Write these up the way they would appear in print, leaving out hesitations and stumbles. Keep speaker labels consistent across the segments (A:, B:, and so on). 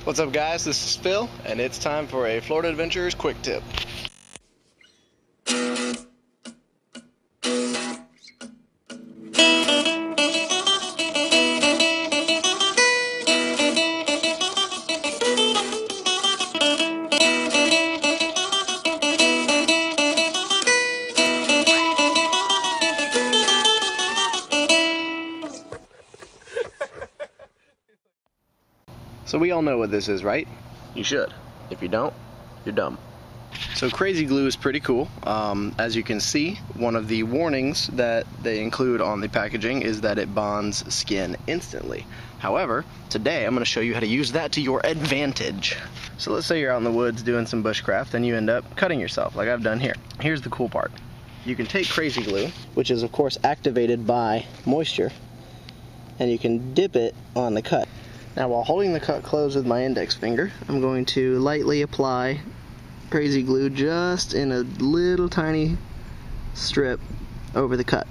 A: What's up guys, this is Phil, and it's time for a Florida Adventures quick tip. So we all know what this is, right? You should. If you don't, you're dumb. So crazy glue is pretty cool. As you can see, one of the warnings that they include on the packaging is that it bonds skin instantly. However, today I'm going to show you how to use that to your advantage. So let's say you're out in the woods doing some bushcraft and you end up cutting yourself like I've done here. Here's the cool part. You can take crazy glue, which is of course activated by moisture, and you can dip it on the cut. Now while holding the cut closed with my index finger, I'm going to lightly apply crazy glue just in a little tiny strip over the cut.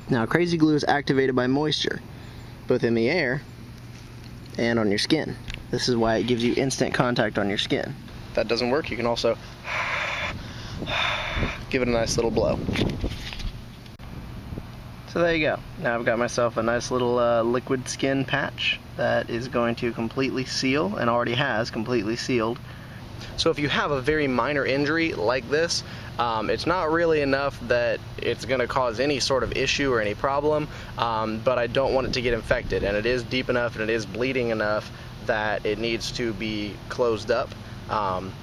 A: Now crazy glue is activated by moisture, both in the air and on your skin. This is why it gives you instant contact on your skin. If that doesn't work, you can also give it a nice little blow. So there you go. Now I've got myself a nice little liquid skin patch that is going to completely seal, and already has completely sealed. So if you have a very minor injury like this, it's not really enough that it's going to cause any sort of issue or any problem, but I don't want it to get infected, and it is deep enough and it is bleeding enough that it needs to be closed up.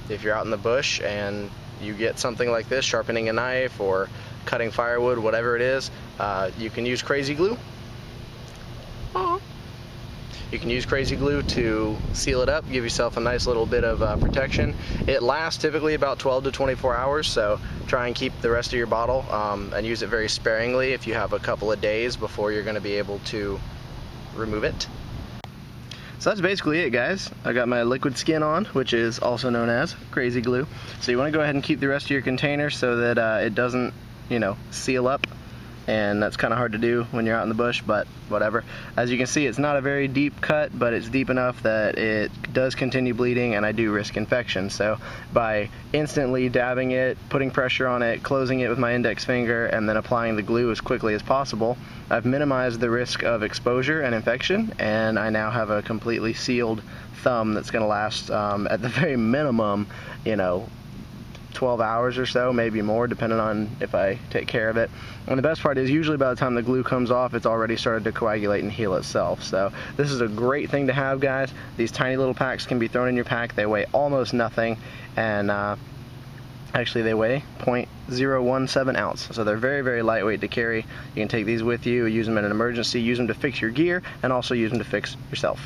A: If you're out in the bush and you get something like this, sharpening a knife or cutting firewood, whatever it is, you can use crazy glue. You can use crazy glue to seal it up, give yourself a nice little bit of protection. It lasts typically about 12 to 24 hours, so try and keep the rest of your bottle and use it very sparingly if you have a couple of days before you're going to be able to remove it. So that's basically it, guys. I got my liquid skin on, which is also known as crazy glue. So you want to go ahead and keep the rest of your container so that it doesn't, seal up. And that's kind of hard to do when you're out in the bush, but whatever. As you can see, it's not a very deep cut, but it's deep enough that it does continue bleeding, and I do risk infection. So by instantly dabbing it, putting pressure on it, closing it with my index finger, and then applying the glue as quickly as possible, I've minimized the risk of exposure and infection, and I now have a completely sealed thumb that's going to last at the very minimum, 12 hours or so, maybe more, depending on if I take care of it. And the best part is usually by the time the glue comes off, it's already started to coagulate and heal itself. So this is a great thing to have, guys. These tiny little packs can be thrown in your pack. They weigh almost nothing, and actually they weigh 0.017 ounce. So they're very, very lightweight to carry. You can take these with you, use them in an emergency, use them to fix your gear, and also use them to fix yourself.